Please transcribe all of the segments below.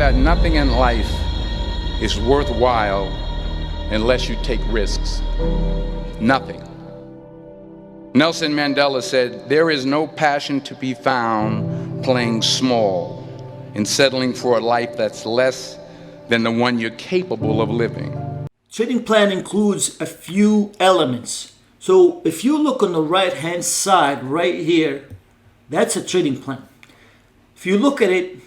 that nothing in life is worthwhile unless you take risks. Nothing. Nelson Mandela said, "There is no passion to be found playing small and settling for a life that's less than the one you're capable of living." Trading plan includes a few elements. So if you look on the right hand side right here, that's a trading plan. If you look at it,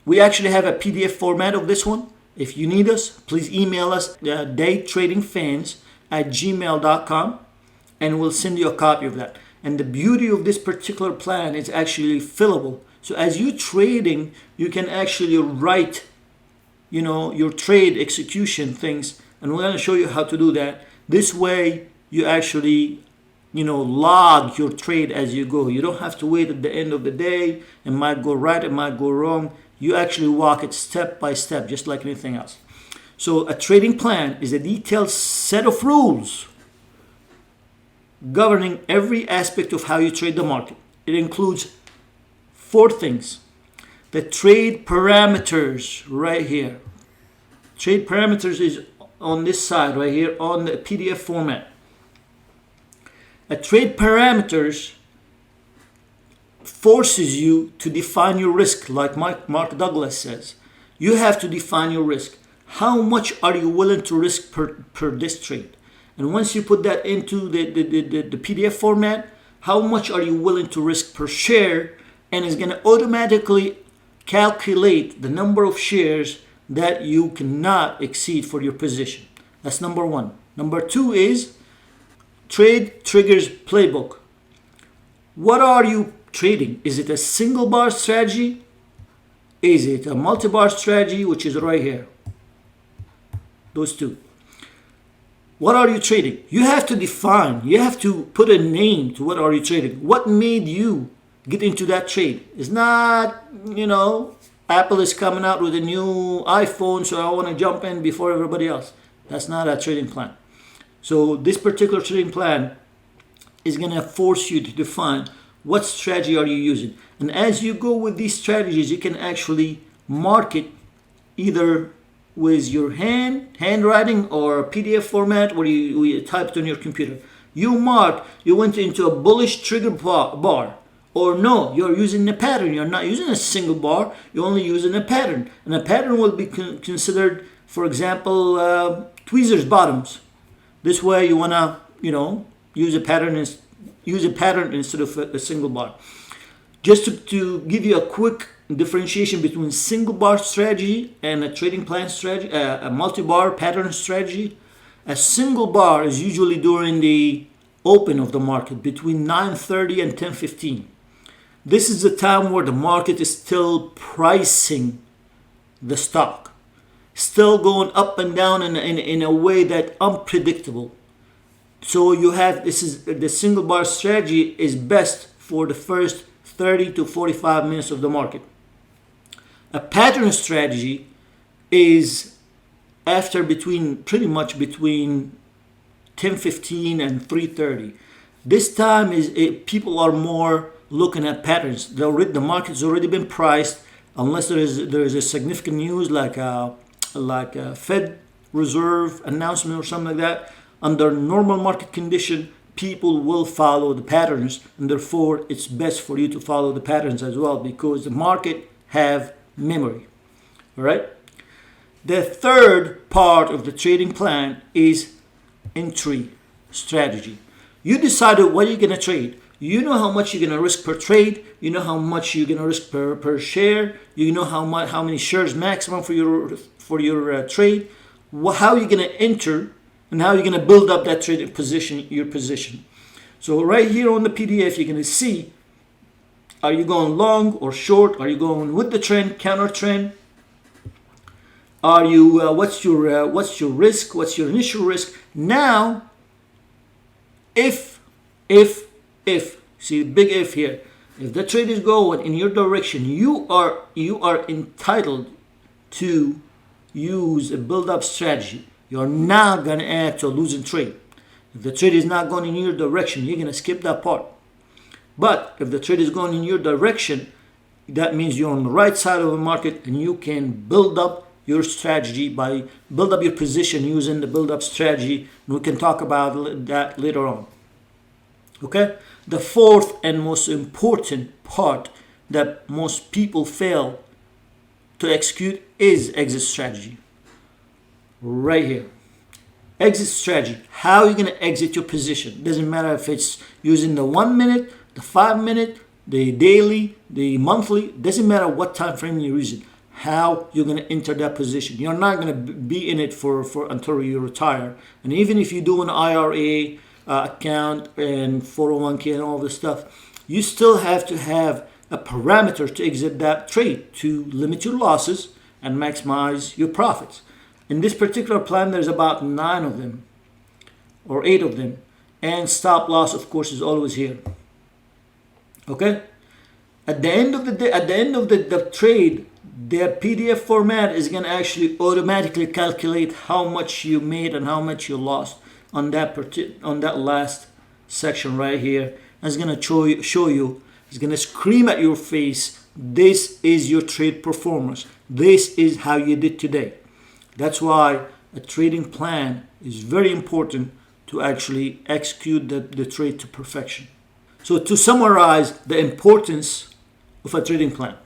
we actually have a PDF format of this one. If you need us, please email us daytradingfans@gmail.com and we'll send you a copy of that. And the beauty of this particular plan is actually fillable. So as you're trading, you can actually write, your trade execution things, and we're going to show you how to do that. This way you actually log your trade as you go. You don't have to wait at the end of the day. It might go right, it might go wrong. You actually walk it step by step, just like anything else. So a trading plan is a detailed set of rules governing every aspect of how you trade the market. It includes 4 things. The trade parameters right here. Trade parameters is on this side right here on the PDF format. A trade parameters forces you to define your risk, like Mark Douglas says. You have to define your risk. How much are you willing to risk per this trade? And once you put that into the PDF format, how much are you willing to risk per share? And it's going to automatically calculate the number of shares that you cannot exceed for your position. That's number 1. Number 2 is Trade Triggers Playbook. What are you trading? Is it a single bar strategy? Is it a multi-bar strategy, which is right here? Those 2. What are you trading? You have to define, you have to put a name to what are you trading. What made you get into that trade? It's not, Apple is coming out with a new iPhone, so I want to jump in before everybody else. That's not a trading plan. So this particular trading plan is going to force you to define what strategy are you using. And as you go with these strategies, you can actually mark it either with your handwriting or a PDF format where you type it on your computer. You mark, you went into a bullish trigger bar. Or no, you're using a pattern. You're not using a single bar. You're only using a pattern. And a pattern will be considered, for example, tweezers bottoms. This way you want to, use a pattern instead of a single bar. Just to give you a quick differentiation between single bar strategy and a trading plan strategy, a multi-bar pattern strategy. A single bar is usually during the open of the market between 9:30 and 10:15. This is the time where the market is still pricing the stock, still going up and down in a way that unpredictable. So the single bar strategy is best for the first 30 to 45 minutes of the market. A pattern strategy is pretty much between 10:15 and 3:30. This time people are more looking at patterns. The market's already been priced, unless there is a significant news like a Fed Reserve announcement or something like that. Under normal market condition, people will follow the patterns, and therefore it's best for you to follow the patterns as well, because the market have memory. All right. The third part of the trading plan is entry strategy. You decided what you're going to trade. You know how much you're going to risk per trade. You know how much you're going to risk per share. You know how many shares maximum for your trade. How you're going to enter and how you're going to build up that trading position, your position. So right here on the PDF, you're going to see: are you going long or short? Are you going with the trend, counter trend? Are you what's your risk? What's your initial risk? Now, if see, big if here, if the trade is going in your direction, you are entitled to use a build-up strategy. You're not going to add to a losing trade. If the trade is not going in your direction, you're going to skip that part. But if the trade is going in your direction, that means you're on the right side of the market, and you can build up your strategy by build up your position using the build up strategy, and we can talk about that later on. Okay, the fourth and most important part that most people fail to execute is exit strategy. Right here, exit strategy. How are you going to exit your position? Doesn't matter if it's using the 1 minute, the 5 minute, the daily, the monthly. Doesn't matter what time frame you're using. How you're going to enter that position. You're not going to be in it for until you retire. And even if you do an IRA account and 401k and all this stuff, you still have to have a parameter to exit that trade to limit your losses and maximize your profits. In this particular plan, there's about 9 of them or 8 of them, and stop loss, of course, is always here. Okay, at the end of the day, at the end of the trade, their PDF format is going to actually automatically calculate how much you made and how much you lost on that last section right here. And it's going to show you, it's going to scream at your face, this is your trade performance. This is how you did today. That's why a trading plan is very important to actually execute the trade to perfection. So to summarize the importance of a trading plan,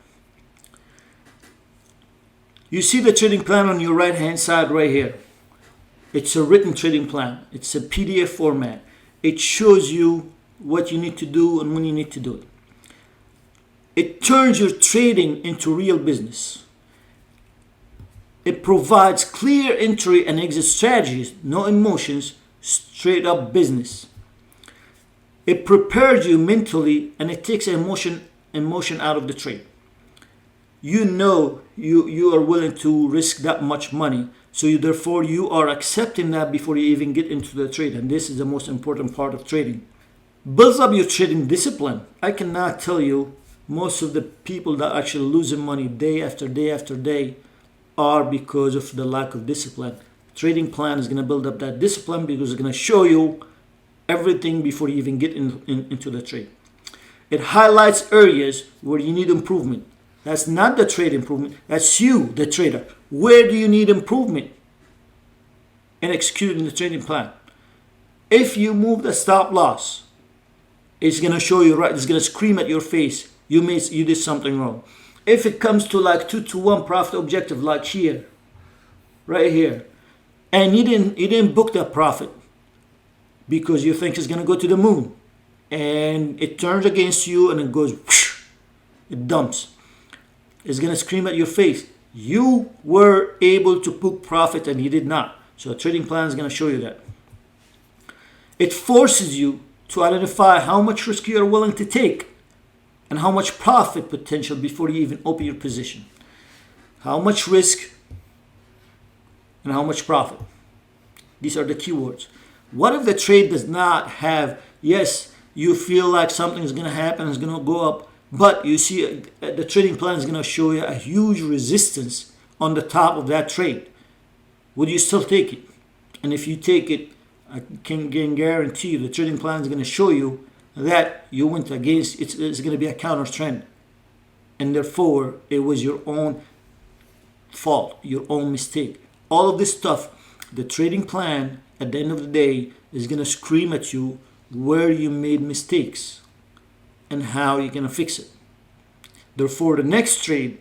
you see the trading plan on your right hand side right here. It's a written trading plan. It's a PDF format. It shows you what you need to do and when you need to do it. It turns your trading into real business. It provides clear entry and exit strategies, no emotions, straight up business. It prepares you mentally, and it takes emotion out of the trade. You know you are willing to risk that much money, so therefore you are accepting that before you even get into the trade, and this is the most important part of trading. Builds up your trading discipline. I cannot tell you, most of the people that actually losing money day after day after day are because of the lack of discipline. Trading plan is going to build up that discipline because it's going to show you everything before you even get into the trade. It highlights areas where you need improvement. That's not the trade improvement. That's you, the trader. Where do you need improvement in executing the trading plan? If you move the stop loss, it's going to show you right. It's going to scream at your face. You did something wrong. If it comes to like 2-to-1 profit objective, like here, right here, and you didn't book that profit because you think it's going to go to the moon, and it turns against you and it goes, whoosh, it dumps. It's going to scream at your face. You were able to book profit and you did not. So a trading plan is going to show you that. It forces you to identify how much risk you are willing to take and how much profit potential before you even open your position. How much risk and how much profit. These are the keywords. What if the trade does not have, yes, you feel like something is going to happen, it's going to go up, but you see the trading plan is going to show you a huge resistance on the top of that trade. Would you still take it? And if you take it, I can guarantee you the trading plan is going to show you that you went against, it's going to be a counter trend. And therefore, it was your own fault, your own mistake. All of this stuff, the trading plan, at the end of the day, is going to scream at you where you made mistakes and how you're going to fix it. Therefore, the next trade,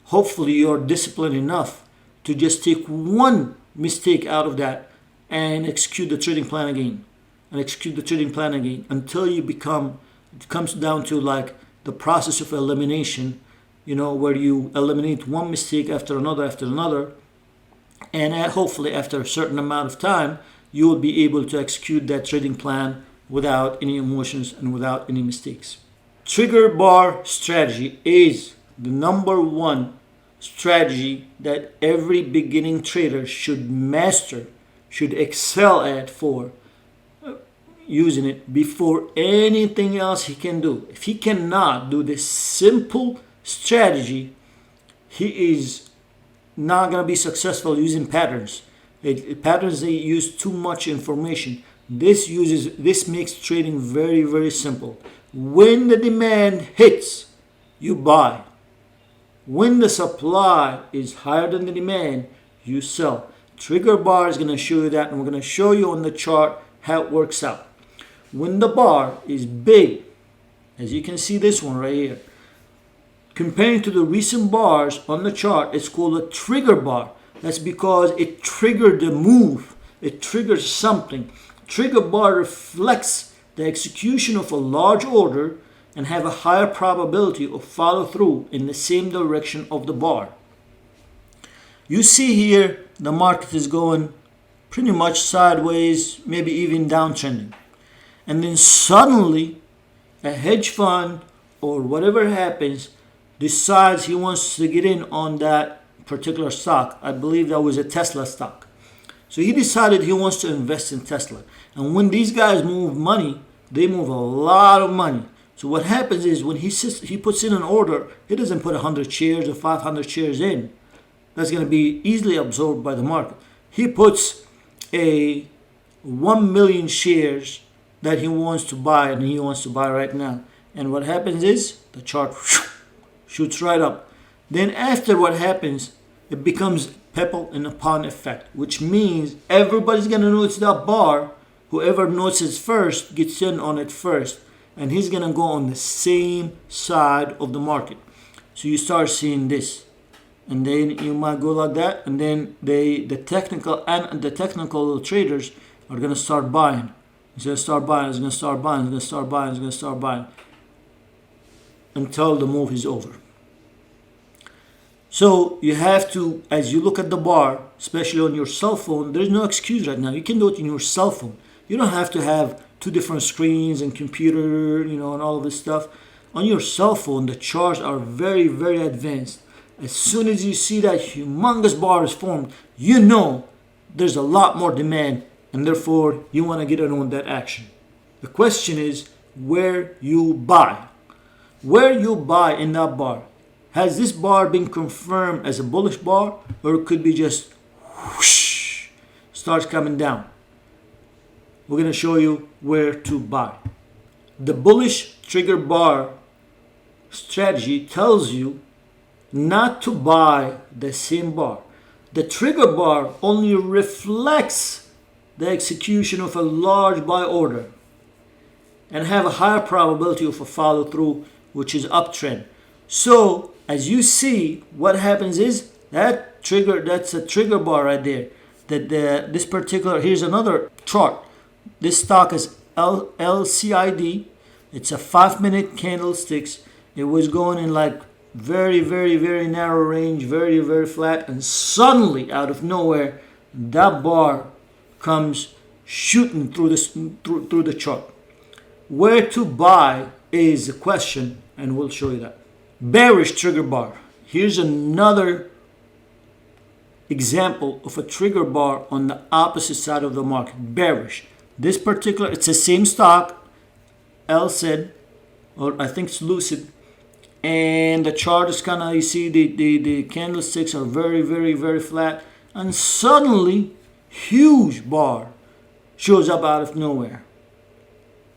hopefully you are disciplined enough to just take one mistake out of that and execute the trading plan again. And execute the trading plan again until you become, it comes down to like the process of elimination, where you eliminate one mistake after another. And hopefully after a certain amount of time, you will be able to execute that trading plan without any emotions and without any mistakes. Trigger bar strategy is the number one strategy that every beginning trader should master, should excel at for using it before anything else he can do. If he cannot do this simple strategy, he is not going to be successful using patterns. Patterns, they use too much information. This makes trading very, very simple. When the demand hits you buy. When the supply is higher than the demand, you sell. Trigger bar is going to show you that, and we're going to show you on the chart how it works out. When the bar is big, as you can see this one right here, comparing to the recent bars on the chart, it's called a trigger bar. That's because it triggered the move. It triggers something. Trigger bar reflects the execution of a large order and have a higher probability of follow through in the same direction of the bar. You see here the market is going pretty much sideways, maybe even downtrending. And then suddenly a hedge fund or whatever happens decides he wants to get in on that particular stock. I believe that was a Tesla stock. So he decided he wants to invest in Tesla. And when these guys move money, they move a lot of money. So what happens is when he puts in an order, he doesn't put 100 shares or 500 shares in. That's going to be easily absorbed by the market. He puts a 1 million shares that he wants to buy, and he wants to buy right now. And what happens is the chart shoots right up. Then after what happens, it becomes pebble in a pond effect, which means everybody's going to notice that bar. Whoever notices first gets in on it first, and he's going to go on the same side of the market. So you start seeing this, and then you might go like that, and then the technical traders are going to start buying. It's going to start buying, it's going to start buying, it's going to start buying, it's going to start buying until the move is over. So you have to, as you look at the bar, especially on your cell phone, there's no excuse right now. You can do it in your cell phone. You don't have to have two different screens and computer, and all of this stuff. On your cell phone, the charts are very, very advanced. As soon as you see that humongous bar is formed, you know there's a lot more demand, and therefore you want to get in on that action. The question is where you buy. Where you buy in that bar. Has this bar been confirmed as a bullish bar, or it could be just whoosh, starts coming down? We're going to show you where to buy. The bullish trigger bar strategy tells you not to buy the same bar. The trigger bar only reflects the execution of a large buy order and have a higher probability of a follow through, which is uptrend. So as you see, what happens is that's a trigger bar right there. This particular, here's another chart. This stock is LCID. It's a 5-minute candlesticks. It was going in like very, very, very narrow range, very, very flat, and suddenly out of nowhere, that bar comes shooting through the chart. Where to buy is the question, and we'll show you that. Bearish trigger bar. Here's another example of a trigger bar on the opposite side of the market. Bearish. This particular, it's the same stock, LCID, or I think it's Lucid, and the chart is kind of, you see the candlesticks are very, very, very flat, and suddenly huge bar shows up out of nowhere,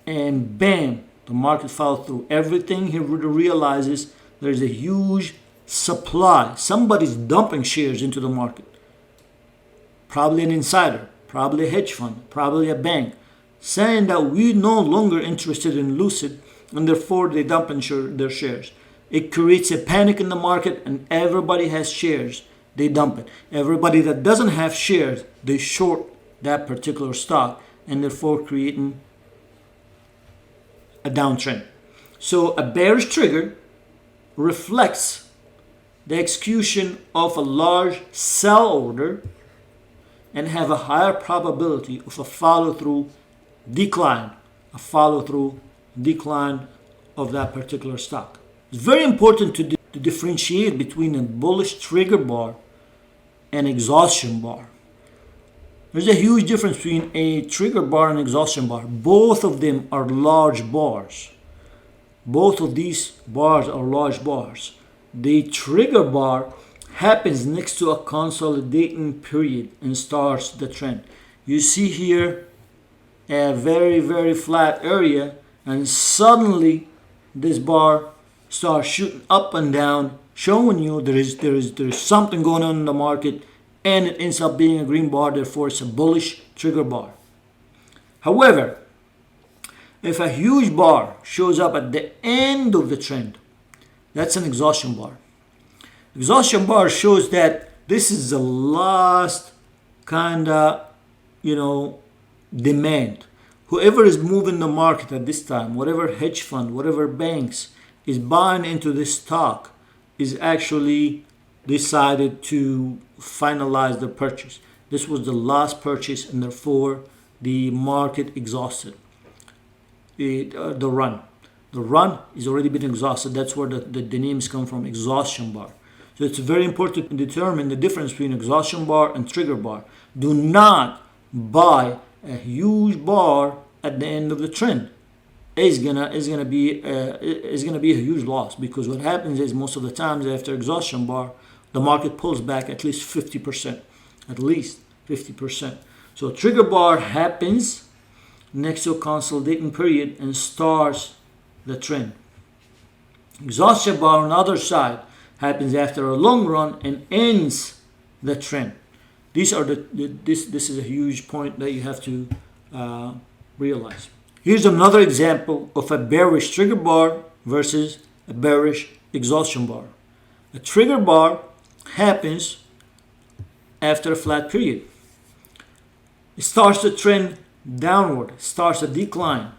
and bam, the market fell through. Everything he realizes there's a huge supply. Somebody's dumping shares into the market. Probably an insider, probably a hedge fund, probably a bank, saying that we're no longer interested in Lucid, and therefore they dump their shares. It creates a panic in the market, and everybody has shares, they dump it. Everybody that doesn't have shares, they short that particular stock, and therefore creating a downtrend. So a bearish trigger reflects the execution of a large sell order and have a higher probability of a follow-through decline, of that particular stock. It's very important to differentiate between a bullish trigger bar and exhaustion bar. There's a huge difference between a trigger bar and exhaustion bar. Both of them are large bars. Both of these bars are large bars. The trigger bar happens next to a consolidating period and starts the trend. You see here a very, very flat area, and suddenly this bar starts shooting up and down, showing you there's something going on in the market, and it ends up being a green bar. Therefore, it's a bullish trigger bar. However, if a huge bar shows up at the end of the trend, that's an exhaustion bar. Exhaustion bar shows that this is the last kind of, demand. Whoever is moving the market at this time, whatever hedge fund, whatever banks is buying into this stock, is actually decided to finalize the purchase. This was the last purchase, and therefore the market exhausted. The run is already been exhausted. That's where the names come from, exhaustion bar. So it's very important to determine the difference between exhaustion bar and trigger bar. Do not buy a huge bar at the end of the trend. It's gonna be a huge loss, because what happens is most of the times after exhaustion bar, the market pulls back at least 50%, at least 50%. So trigger bar happens next to a consolidating period and starts the trend. Exhaustion bar on the other side happens after a long run and ends the trend. These are this is a huge point that you have to realize. Here's another example of a bearish trigger bar versus a bearish exhaustion bar. A trigger bar happens after a flat period. It starts the trend downward, starts a decline.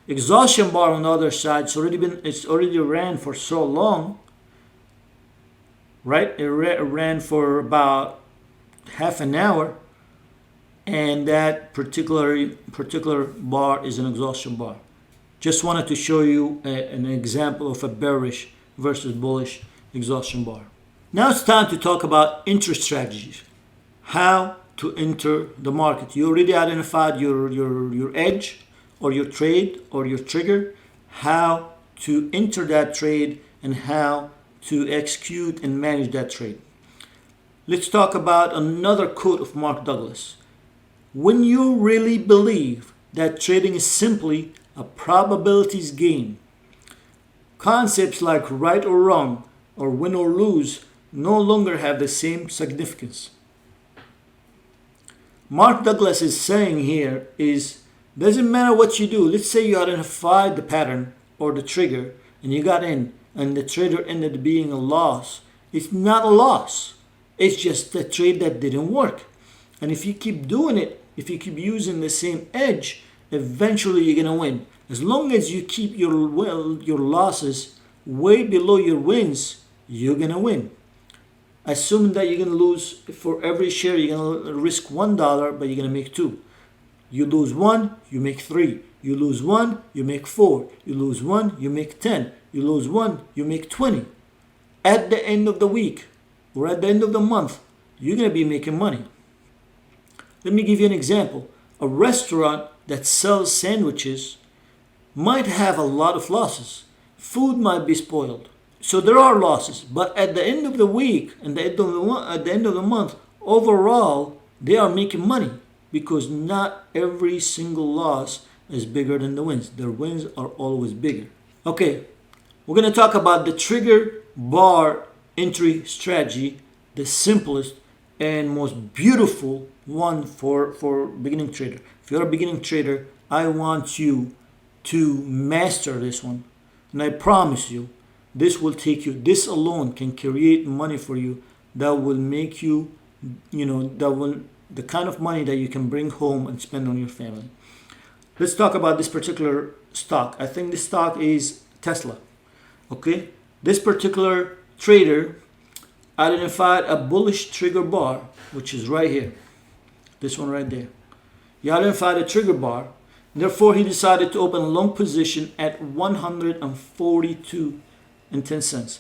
Exhaustion bar on the other side, it's already ran for so long, right? It ran for about half an hour, and that particular bar is an exhaustion bar. Just wanted to show you an example of a bearish versus bullish exhaustion bar. Now it's time to talk about entry strategies. How to enter the market. You already identified your edge or your trade or your trigger, how to enter that trade and how to execute and manage that trade. Let's talk about another quote of Mark Douglas. When you really believe that trading is simply a probabilities game, concepts like right or wrong or win or lose no longer have the same significance. Mark Douglas is saying here is, doesn't matter what you do. Let's say you identified the pattern or the trigger and you got in and the trader ended up being a loss. It's not a loss. It's just a trade that didn't work. And if you keep doing it, if you keep using the same edge, eventually you're going to win. As long as you keep your losses way below your wins, you're going to win. Assuming that you're going to lose for every share, you're going to risk $1, but you're going to make 2. You lose 1, you make 3. You lose 1, you make 4. You lose 1, you make 10. You lose 1, you make 20. At the end of the week or at the end of the month, you're going to be making money. Let me give you an example. A restaurant that sells sandwiches might have a lot of losses. Food might be spoiled. So there are losses, but at the end of the week and at the end of the month, overall, they are making money, because not every single loss is bigger than the wins. Their wins are always bigger. Okay, we're going to talk about the trigger bar entry strategy, the simplest and most beautiful one for beginning trader. If you're a beginning trader, I want you to master this one, and I promise you, this will take you, this alone can create money for you that will make you, the kind of money that you can bring home and spend on your family. Let's talk about this particular stock. I think this stock is Tesla. Okay? This particular trader identified a bullish trigger bar, which is right here. This one right there. He identified a trigger bar. Therefore, he decided to open a long position at 142 and 10 cents.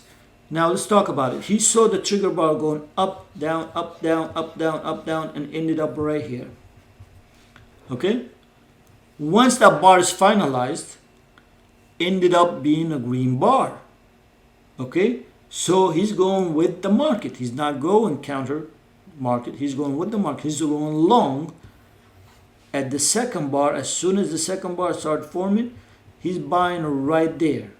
Now let's talk about it. He saw the trigger bar going up, down, up, down, up, down, up, down, and ended up right here. Okay? Once that bar is finalized, ended up being a green bar. Okay? So he's going with the market. He's not going counter market. He's going with the market. He's going long at the second bar. As soon as the second bar starts forming, he's buying right there.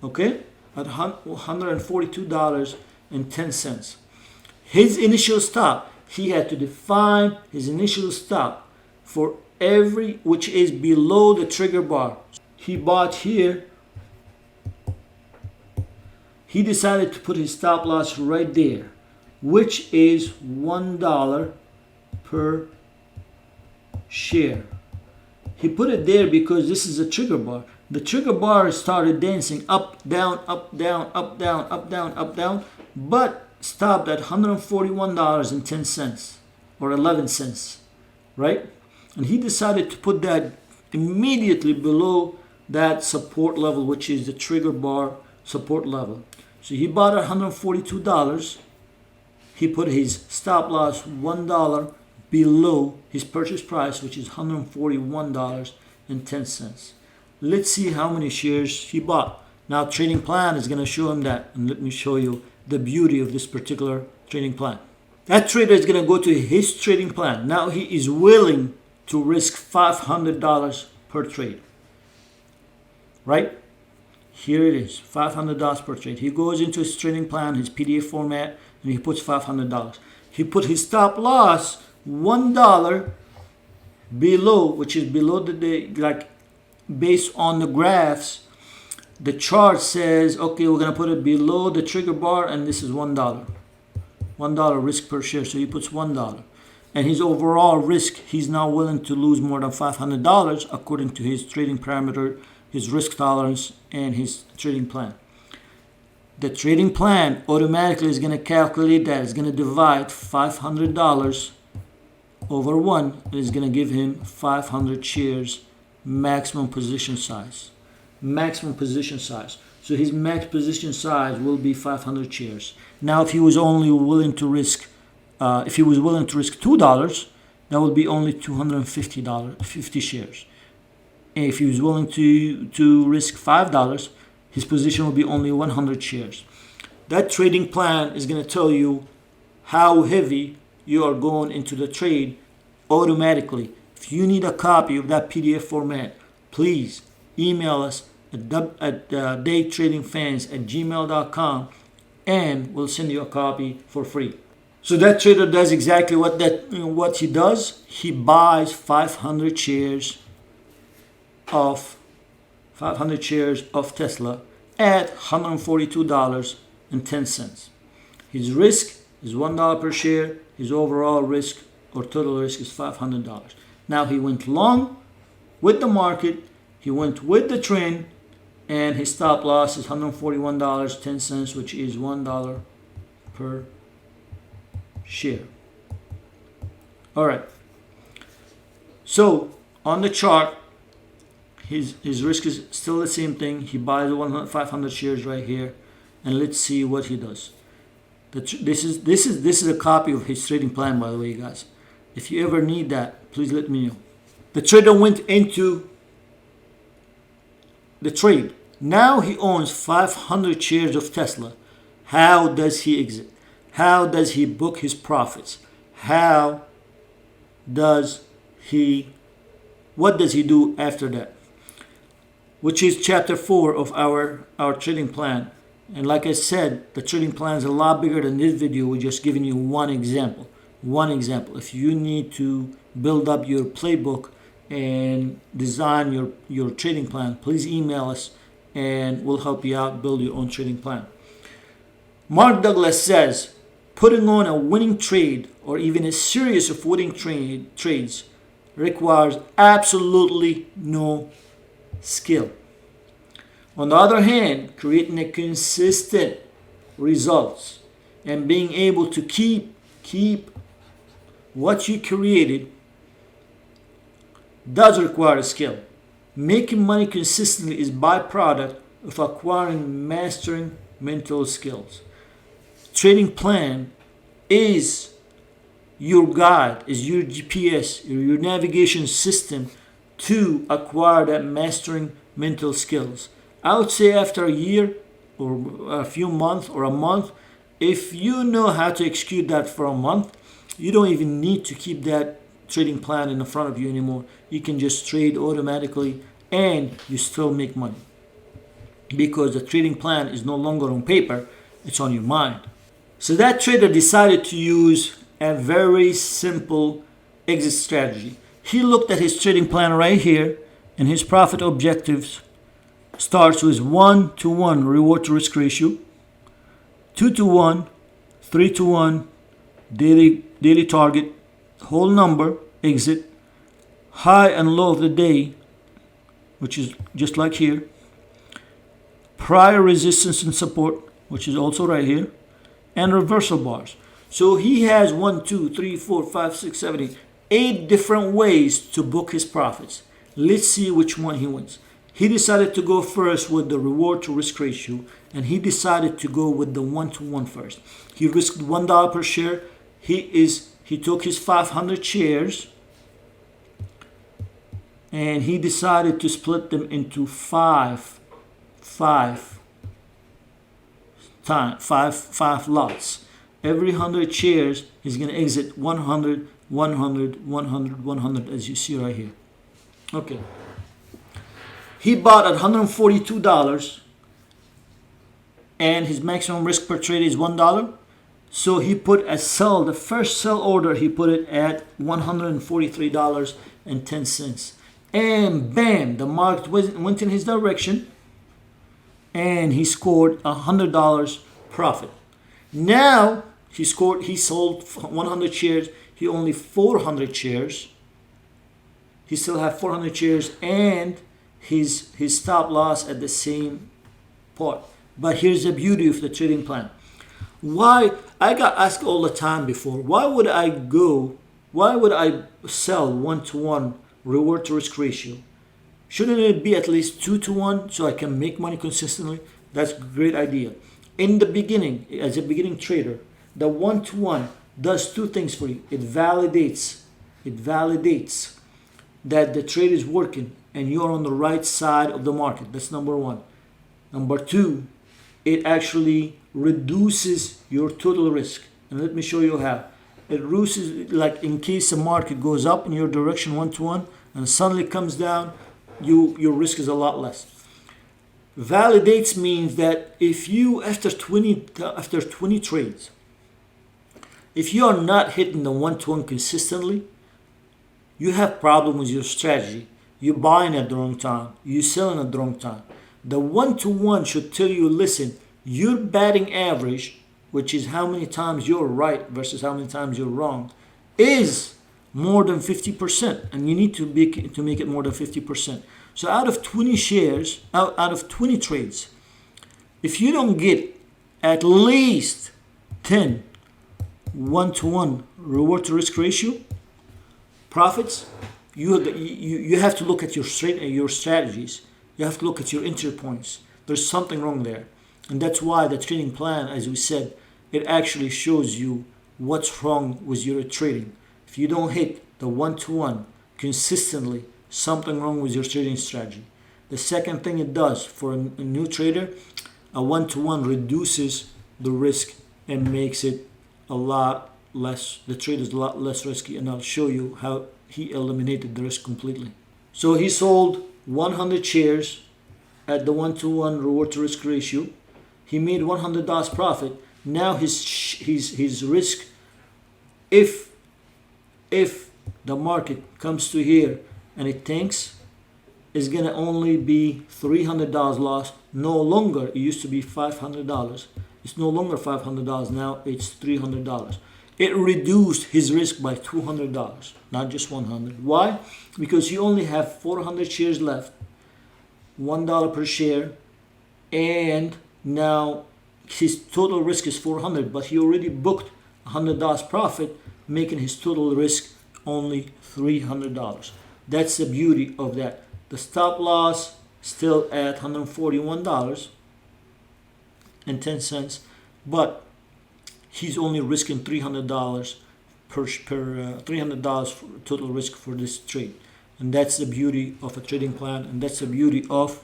okay, at $142.10. His initial stop, he had to define his initial stop for every, which is below the trigger bar. He bought here. He decided to put his stop loss right there, which is $1 per share. He put it there because this is a trigger bar. The trigger bar started dancing up, down, up, down, up, down, up, down, up, down, but stopped at $141.10 or 11 cents, right? And he decided to put that immediately below that support level, which is the trigger bar support level. So he bought at $142. He put his stop loss $1 below his purchase price, which is $141.10. Let's see how many shares he bought. Now, Trading Plan is going to show him that. And let me show you the beauty of this particular trading plan. That trader is going to go to his trading plan. Now he is willing to risk $500 per trade. Right? Here it is, $500 per trade. He goes into his trading plan, his PDF format, and he puts $500. He put his stop loss $1 below, which is below like based on the graphs. The chart says, okay, we're gonna put it below the trigger bar, and this is $1. $1 risk per share, so he puts $1. And his overall risk, he's now willing to lose more than $500 according to his trading parameter, his risk tolerance, and his trading plan. The trading plan automatically is going to calculate that. It's going to divide $500 over 1. It is going to give him 500 shares maximum position size. Maximum position size. So his max position size will be 500 shares. Now, if he was only willing to risk, $2, that would be only $250 shares. And if he was willing to risk $5, his position will be only 100 shares. That trading plan is going to tell you how heavy you are going into the trade automatically. If you need a copy of that PDF format, please email us at daytradingfans@gmail.com and we'll send you a copy for free. So that trader does exactly what he does. He buys 500 shares of Tesla at $142.10. His risk is $1 per share. His overall risk or total risk is $500. Now he went long with the market. He went with the trend, and his stop loss is $141.10, which is $1 per share. All right. So on the chart, his risk is still the same thing. He buys 500 shares right here, and let's see what he does. This is a copy of his trading plan, by the way, guys. If you ever need that, please let me know. The trader went into the trade. Now he owns 500 shares of Tesla. How does he exit? How does he book his profits? What does he do after that? Which is chapter 4 of our trading plan. And like I said, the trading plan is a lot bigger than this video. We're just giving you one example. If you need to build up your playbook and design your trading plan, please email us and we'll help you out build your own trading plan. Mark Douglas says, putting on a winning trade or even a series of winning trades requires absolutely no skill. On the other hand, creating a consistent results and being able to keep what you created does require a skill. Making money consistently is byproduct of mastering mental skills. Trading plan is your guide, is your GPS, your navigation system to acquire that mastering mental skills. I would say after a year or a few months or a month, if you know how to execute that for a month, you don't even need to keep that trading plan in front of you anymore. You can just trade automatically and you still make money. because the trading plan is no longer on paper, it's on your mind. So that trader decided to use a very simple exit strategy. He looked at his trading plan right here, and his profit objectives starts with 1-to-1 reward to risk ratio, 2-to-1, 3-to-1 daily target, whole number, exit, high and low of the day, which is just like here, prior resistance and support, which is also right here, and reversal bars. So he has 1, 2, 3, 4, 5, 6, 7, 8 different ways to book his profits. Let's see which one he wins. He decided to go first with the reward to risk ratio, and he decided to go with the 1-to-1 first. He risked $1 per share. He took his 500 shares, and he decided to split them into five lots. Every 100 shares he's going to exit 100, 100, 100, 100, as you see right here. Okay. He bought at $142, and his maximum risk per trade is $1. So he put a sell, the first sell order, he put it at $143.10. And bam, the market went in his direction, and he scored $100 profit. Now he sold 100 shares. He only 400 shares. He still have 400 shares and his stop loss at the same part. But here's the beauty of the trading plan. Why, I got asked all the time before, why would I sell 1-to-1 reward to risk ratio? Shouldn't it be at least 2-to-1 so I can make money consistently? That's a great idea. In the beginning, as a beginning trader, the 1-to-1 does two things for you. It validates that the trade is working and you are on the right side of the market. That's number one. Number two, it actually reduces your total risk. And let me show you how. It reduces, like in case the market goes up in your direction 1-to-1 and suddenly comes down, your risk is a lot less. Validates means that if you, after 20 trades, if you are not hitting the 1-to-1 consistently, you have problem with your strategy. You're buying at the wrong time. You're selling at the wrong time. The 1-to-1 should tell you, listen, your batting average, which is how many times you're right versus how many times you're wrong, is more than 50%, and you need to make it more than 50%. So out of 20 shares, out of 20 trades, if you don't get at least 10 1-to-1 reward to risk ratio profits, you have to look at your strategies. You have to look at your entry points. There's something wrong there. And that's why the trading plan, as we said, it actually shows you what's wrong with your trading. If you don't hit the 1-to-1 consistently, something wrong with your trading strategy. The second thing it does for a new trader, a 1-to-1 reduces the risk and makes it a lot less, the trade is a lot less risky, and I'll show you how he eliminated the risk completely. So he sold 100 shares at the 1-to-1 reward to risk ratio. He made $100 profit. Now his risk, if the market comes to here and it tanks, is gonna only be $300 loss. No longer, it used to be $500. It's no longer $500 now, it's $300. It reduced his risk by $200, not just 100. Why? Because you only have 400 shares left, $1 per share, and now his total risk is 400, but he already booked $100 profit, making his total risk only $300. That's the beauty of that. The stop loss still at $141.10, but he's only risking $300 per $300 total risk for this trade. And that's the beauty of a trading plan, and that's the beauty of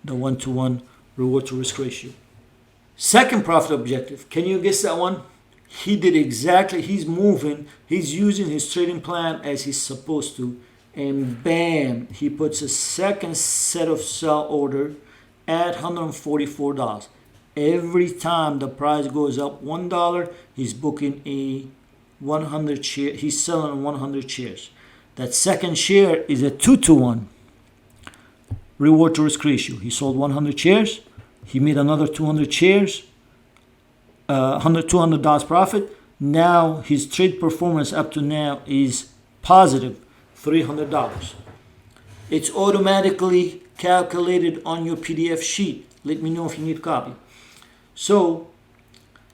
the 1-to-1 reward to risk ratio. Second profit objective, can you guess that one? He did exactly, he's using his trading plan as he's supposed to, and bam, he puts a second set of sell order at $144. Every time the price goes up $1, he's booking a 100 share. He's selling 100 shares. That second share is a 2-to-1 reward to risk ratio. He sold 100 shares. He made another 200 shares, $200 profit. Now his trade performance up to now is positive $300. It's automatically calculated on your PDF sheet. Let me know if you need a copy. So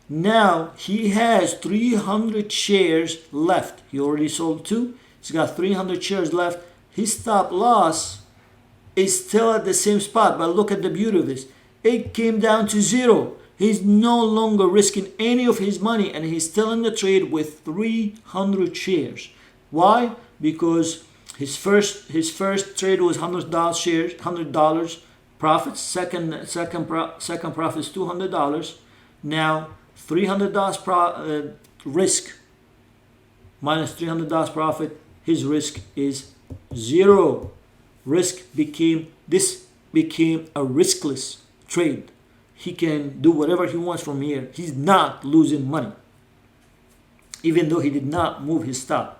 now he has 300 shares left. He already sold 2. He's got 300 shares left. His stop loss is still at the same spot, but look at the beauty of this. It came down to 0. He's no longer risking any of his money, and he's still in the trade with 300 shares. Why? Because his first trade was $100 shares, $100 profits. Second profit is $200. Now $300 risk minus $300 profit. His risk is 0. This became a riskless trade. He can do whatever he wants from here. He's not losing money, even though he did not move his stop.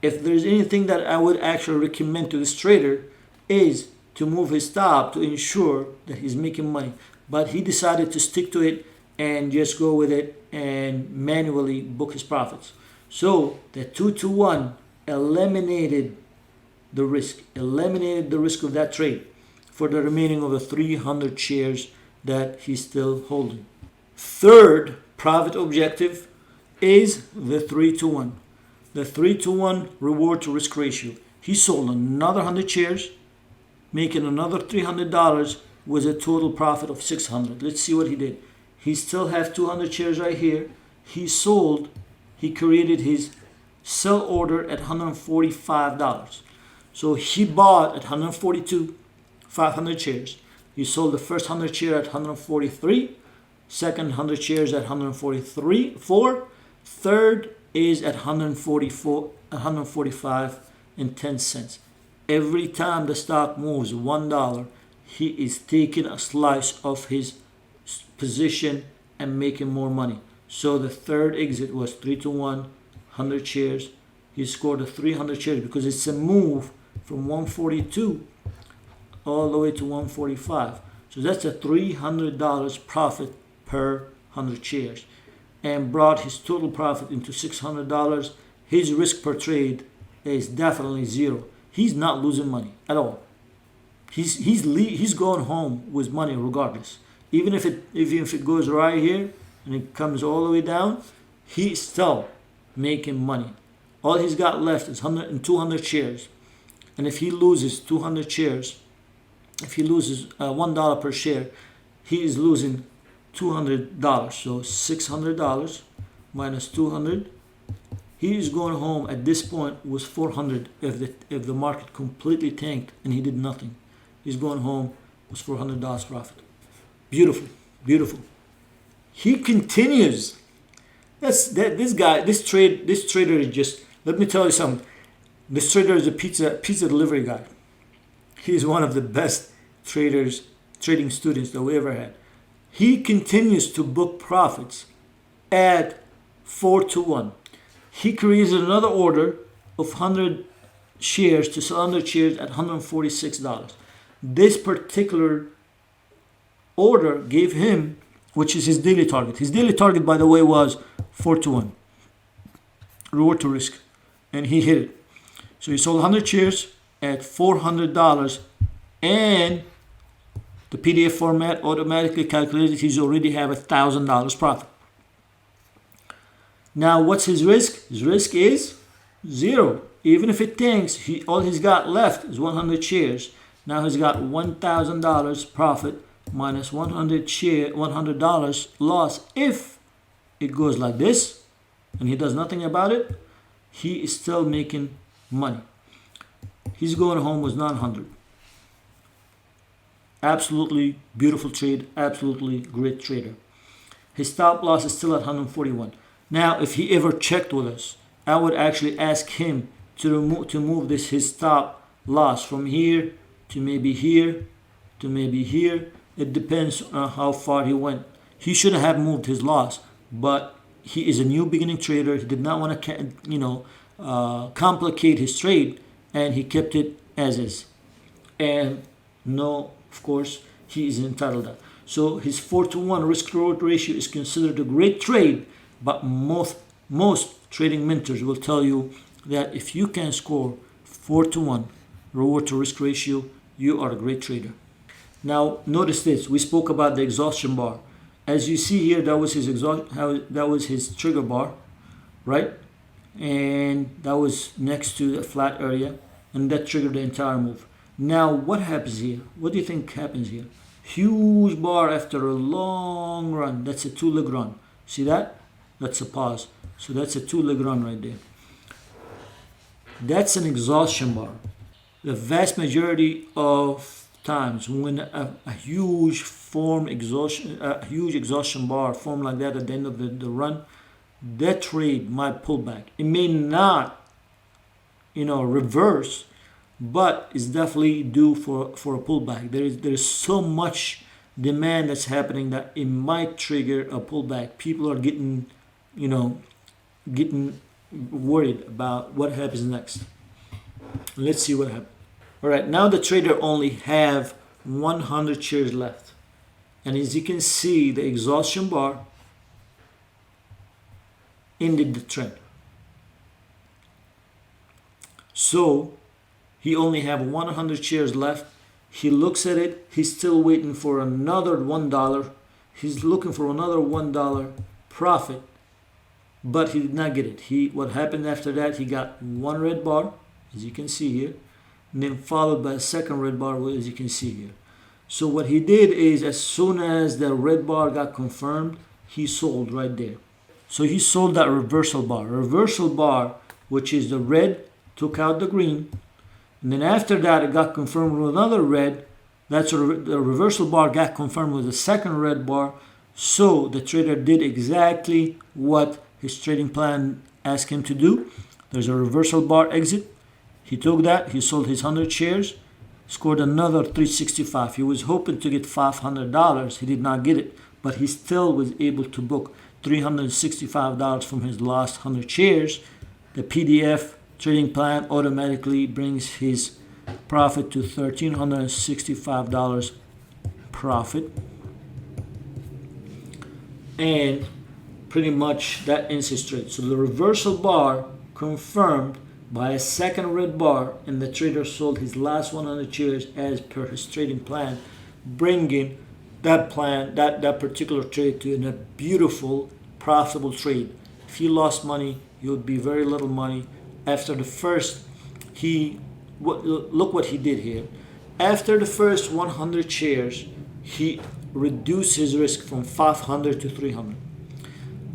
If there's anything that I would actually recommend to this trader is to move his stop to ensure that he's making money. But he decided to stick to it and just go with it and manually book his profits. So the 2-to-1 eliminated the risk of that trade for the remaining of the 300 shares that he's still holding. Third profit objective is the 3-to-1. The 3-to-1 reward to risk ratio. He sold another 100 shares, making another $300 with a total profit of $600. Let's see what he did. He still has 200 shares right here. He created his sell order at $145. So he bought at 142, 500 shares. He sold the first 100 shares at 143, second 100 shares at 143.4, third is at 145.10. Every time the stock moves $1, he is taking a slice of his position and making more money. So the third exit was 3-to-1, 100 shares. He scored a 300 shares because it's a move from 142 all the way to 145. So that's a $300 profit per 100 shares, and brought his total profit into $600. His risk per trade is definitely 0. He's not losing money at all. He's going home with money regardless. Even if it goes right here and it comes all the way down, he's still making money. All he's got left is 100 and 200 shares. And if he loses 200 shares, if he loses $1 per share, he is losing $200. So $600 minus 200. He is going home at this point with 400 if the market completely tanked and he did nothing. He's going home with $400 profit. Beautiful, beautiful. He continues. This trader is just, let me tell you something. This trader is a pizza delivery guy. He's one of the best trading students that we ever had. He continues to book profits at 4-to-1. He created another order of 100 shares to sell 100 shares at $146. This particular order gave him, which is his daily target. His daily target, by the way, was 4-to-1 reward to risk, and he hit it. So he sold 100 shares at $400, and the PDF format automatically calculated he's already have $1,000 profit. Now what's his risk? His risk is 0. Even if it tanks, all he's got left is 100 shares. Now he's got $1,000 profit minus $100 loss. If it goes like this and he does nothing about it, he is still making money. He's going home with 900. Absolutely beautiful trade, absolutely great trader. His stop loss is still at 141. Now, if he ever checked with us, I would actually ask him to move his stop loss from here to maybe here to maybe here It depends on how far he went. He shouldn't have moved his loss, but he is a new beginning trader. He did not want to, complicate his trade, and he kept it as is. And no, of course, he is entitled to that. So his 4-to-1 risk-reward ratio is considered a great trade, but most trading mentors will tell you that if you can score 4-to-1 reward to risk ratio, you are a great trader. Now notice this. We spoke about the exhaustion bar. As you see here, that was his trigger bar, right? And that was next to the flat area, and that triggered the entire move. Now what happens here? What do you think happens here? Huge bar after a long run. That's a 2-leg run. See that? That's a pause. So that's a 2-leg run right there. That's an exhaustion bar. The vast majority of times when a huge exhaustion bar form like that at the end of the run, that trade might pull back. It may not, reverse, but it's definitely due for a pullback. There's so much demand that's happening that it might trigger a pullback. People are getting worried about what happens next. Let's see what happens. All right, now the trader only have 100 shares left, and as you can see, the exhaustion bar ended the trend. So he only have 100 shares left. He looks at it. He's still waiting for another $1. He's looking for another $1 profit, but he did not get it. What happened after that? He got one red bar, as you can see here, and then followed by a second red bar, as you can see here. So what he did is, as soon as the red bar got confirmed, he sold right there. So he sold that reversal bar. Reversal bar, which is the red, took out the green, and then after that it got confirmed with another red. That's the reversal bar got confirmed with a second red bar. So the trader did exactly what his trading plan asked him to do. There's a reversal bar exit. He took that. He sold his 100 shares, scored another $365. He was hoping to get $500. He did not get it, but he still was able to book $365 from his last 100 shares. The PDF trading plan automatically brings his profit to $1,365 profit. And pretty much that ends his trade. So the reversal bar confirmed by a second red bar, and the trader sold his last 100 shares as per his trading plan, bringing that particular trade to a beautiful, profitable trade. If he lost money, it would be very little money. After the first, look what he did here. After the first 100 shares, he reduced his risk from 500 to 300.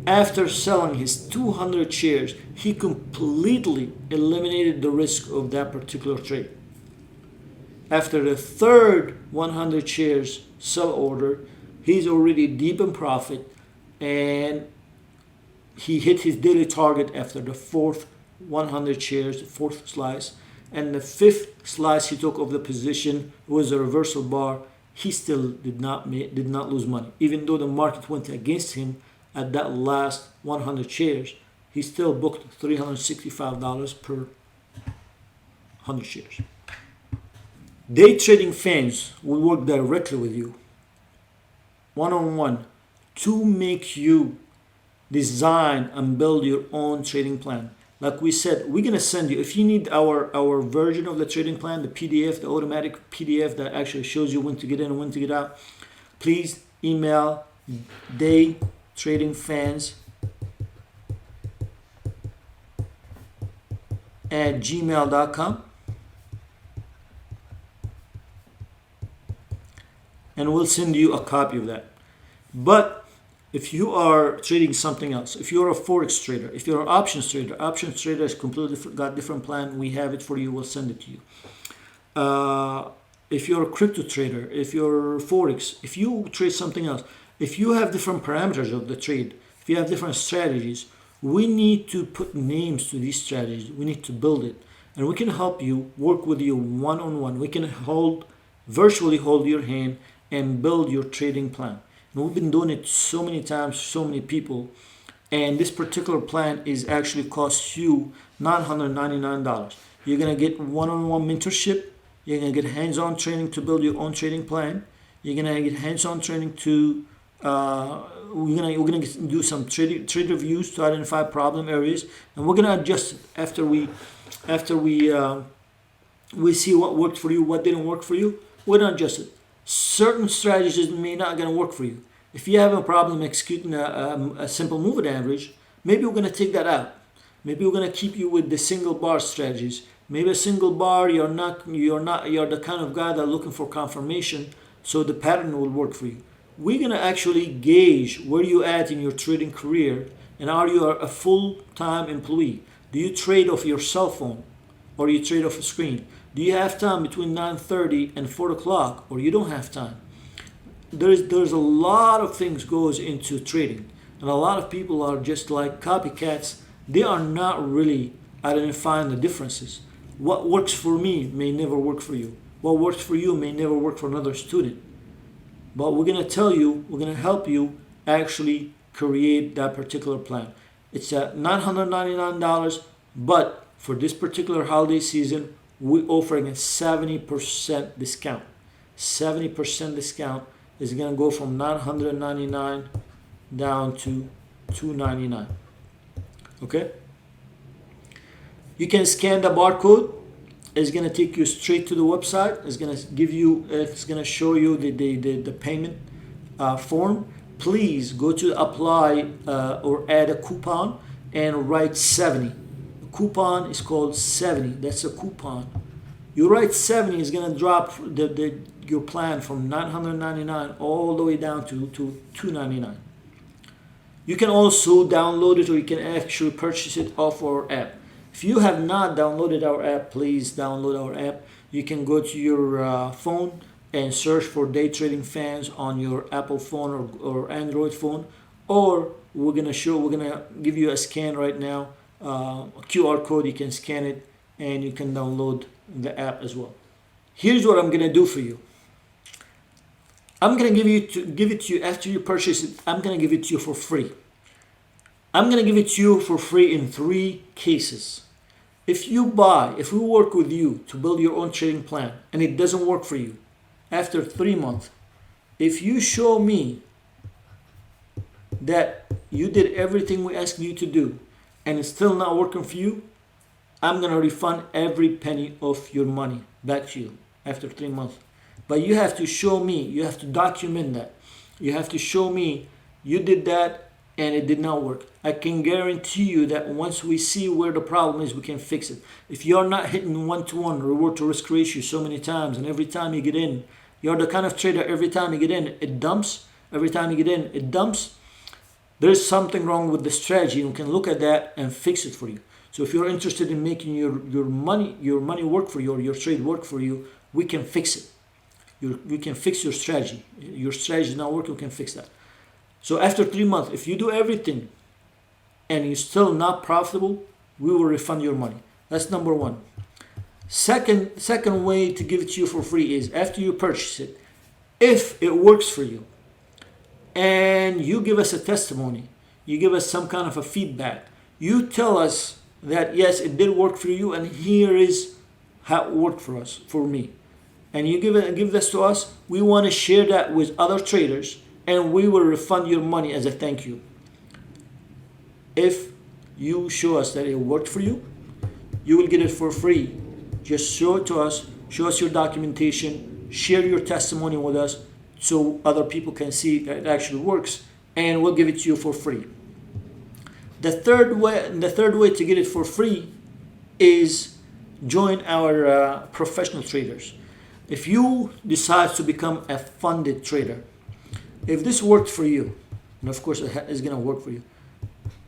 After selling his 200 shares, he completely eliminated the risk of that particular trade. After the third 100 shares sell order, he's already deep in profit, and he hit his daily target after the fourth 100 shares, the fourth slice, and the fifth slice he took of the position was a reversal bar. He still did not lose money, even though the market went against him. At that last 100 shares, he still booked $365 per 100 shares. Day trading fans will work directly with you, one-on-one, to make you design and build your own trading plan. Like we said, we're going to send you, if you need our version of the trading plan, the PDF, the automatic PDF that actually shows you when to get in and when to get out, please email daytradingfans@gmail.com, and we'll send you a copy of that. But if you are trading something else, if you're a forex trader, if you're an options trader has completely got different plan. We have it for you. We'll send it to you. If you're a crypto trader, if you're forex, if you trade something else, if you have different parameters of the trade, if you have different strategies, we need to put names to these strategies. We need to build it, and we can help you, work with you one-on-one. We can virtually hold your hand and build your trading plan. And we've been doing it so many times, so many people, and this particular plan is actually costs you $999. You're gonna get one-on-one mentorship. You're gonna get hands-on training to build your own trading plan. You're gonna get hands-on training to we're gonna do some trade reviews to identify problem areas, and we're gonna adjust it after we see what worked for you, what didn't work for you. We're gonna adjust it. Certain strategies may not gonna work for you. If you have a problem executing a simple moving average, maybe we're gonna take that out. Maybe we're gonna keep you with the single bar strategies. Maybe a single bar, you're the kind of guy that looking for confirmation, so the pattern will work for you. We're gonna actually gauge where you at in your trading career, and are you a full-time employee? Do you trade off your cell phone, or you trade off a screen? Do you have time between 9:30 and 4 o'clock, or you don't have time? There's a lot of things goes into trading, and a lot of people are just like copycats. They are not really identifying the differences. What works for me may never work for you. What works for you may never work for another student. But we're gonna tell you, we're gonna help you actually create that particular plan. It's at $999, but for this particular holiday season, we're offering a 70% discount. 70% discount is gonna go from $999 down to $299. Okay? You can scan the barcode. It's gonna take you straight to the website. It's gonna show you the payment form. Please go to apply or add a coupon and write 70. The coupon is called 70. That's a coupon. You write 70 is gonna drop your plan from $999 all the way down to $299. You can also download it, or you can actually purchase it off our app. If you have not downloaded our app, please download our app. You can go to your phone and search for Day Trading Fans on your Apple phone or Android phone, or we're gonna give you a scan right now, a QR code. You can scan it and you can download the app as well. Here's what I'm gonna do for you. I'm gonna give it to you after you purchase it. I'm gonna give it to you for free. I'm gonna give it to you for free in 3 cases. If we work with you to build your own trading plan and it doesn't work for you, after 3 months, if you show me that you did everything we asked you to do and it's still not working for you, I'm gonna refund every penny of your money back to you after 3 months. But you have to show me, you have to document that. You have to show me you did that and it did not work. I can guarantee you that once we see where the problem is, we can fix it. If you're not hitting 1-to-1 reward to risk ratio so many times, and every time you get in, you're the kind of trader, every time you get in, it dumps. Every time you get in, it dumps. There's something wrong with the strategy, and we can look at that and fix it for you. So if you're interested in making your money work for you, or your trade work for you, we can fix it. We can fix your strategy. Your strategy is not working, we can fix that. So after 3 months, if you do everything and you're still not profitable, we will refund your money. That's number one. Second way to give it to you for free is after you purchase it, if it works for you and you give us a testimony, you give us some kind of a feedback, you tell us that yes, it did work for you, and here is how it worked for me, and you give this to us, we want to share that with other traders, and we will refund your money as a thank you. If you show us that it worked for you, you will get it for free. Just show it to us, show us your documentation, share your testimony with us so other people can see that it actually works, and we'll give it to you for free. The third way to get it for free is join our professional traders. If you decide to become a funded trader, if this worked for you, and of course it's going to work for you,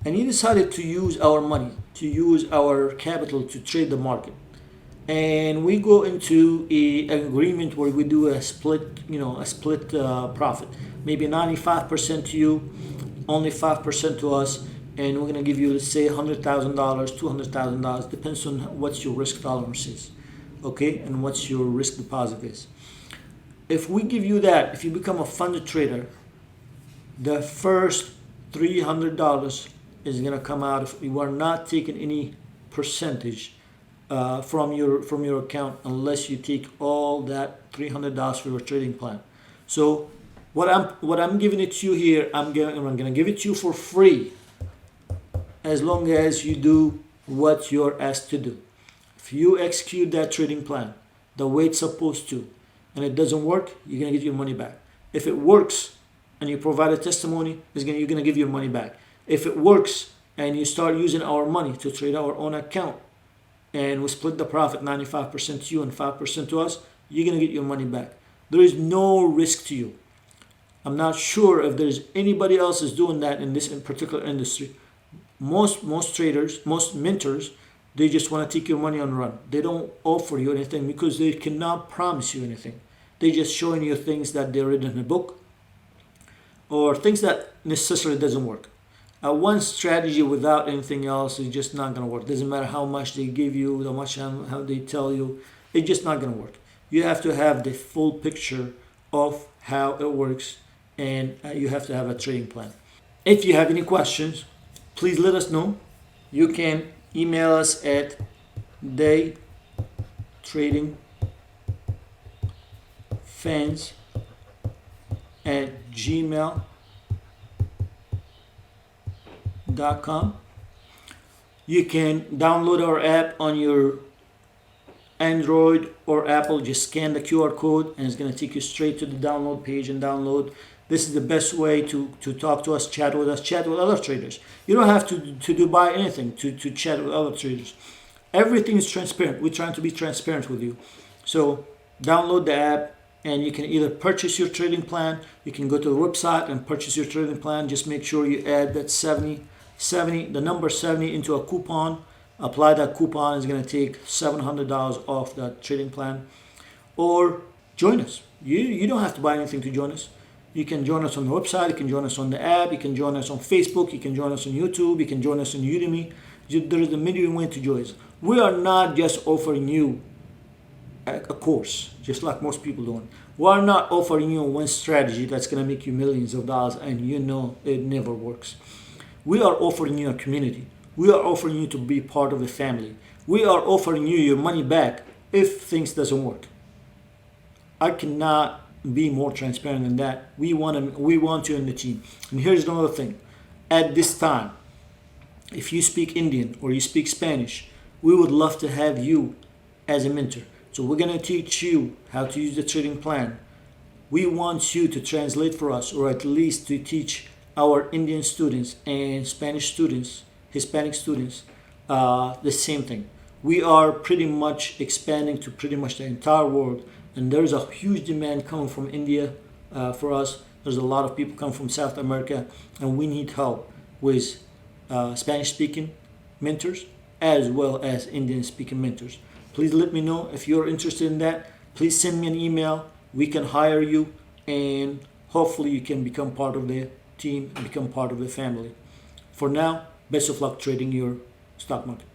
and you decided to use our money, to use our capital to trade the market, and we go into an agreement where we do a split profit, maybe 95% to you, only 5% to us, and we're going to give you, let's say, $100,000, $200,000, depends on what your risk tolerance is, okay, and what your risk deposit is. if we give you that, if you become a funded trader, the first $300 is going to come out of, you are not taking any percentage from your account unless you take all that $300 for your trading plan. So what I'm giving it to you here, I'm going to give it to you for free, as long as you do what you're asked to do. If you execute that trading plan the way it's supposed to, and it doesn't work, you're going to get your money back. If it works and you provide a testimony, you're going to give your money back. If it works and you start using our money to trade our own account, and we split the profit 95% to you and 5% to us, you're going to get your money back. There is no risk to you. I'm not sure if there's anybody else is doing that in this particular industry. Most traders, most mentors, they just want to take your money and run. They don't offer you anything because they cannot promise you anything. They're just showing you things that they read in a book or things that necessarily doesn't work. One strategy without anything else is just not going to work. Doesn't matter how much they give you, how they tell you, it's just not going to work. You have to have the full picture of how it works, and you have to have a trading plan. If you have any questions, please let us know. You can email us at daytradingfans@gmail.com. You can download our app on your Android or Apple. Just scan the QR code and it's going to take you straight to the download page and download. This is the best way to talk to us, chat with other traders. You don't have to buy anything to chat with other traders. Everything is transparent. We're trying to be transparent with you. So download the app and you can either purchase your trading plan. You can go to the website and purchase your trading plan. Just make sure you add that 70, the number 70 into a coupon. Apply that coupon. It's going to take $700 off that trading plan. Or join us. You don't have to buy anything to join us. You can join us on the website. You can join us on the app. You can join us on Facebook. You can join us on YouTube. You can join us on Udemy. There is a million ways to join us. We are not just offering you a course, just like most people do. We are not offering you one strategy that's going to make you millions of dollars, and you know it never works. We are offering you a community. We are offering you to be part of the family. We are offering you your money back if things doesn't work. I cannot be more transparent than that. We want you in the team. And here's another thing. At this time, if you speak Indian or you speak Spanish, we would love to have you as a mentor. So we're going to teach you how to use the trading plan. We want you to translate for us, or at least to teach our Indian students and Spanish students, Hispanic students, the same thing. We are pretty much expanding to pretty much the entire world, and there's a huge demand coming from India for us. There's a lot of people coming from South America, and we need help with Spanish-speaking mentors as well as Indian-speaking mentors. Please let me know if you're interested in that. Please send me an email. We can hire you, and hopefully you can become part of the team and become part of the family. For now, best of luck trading your stock market.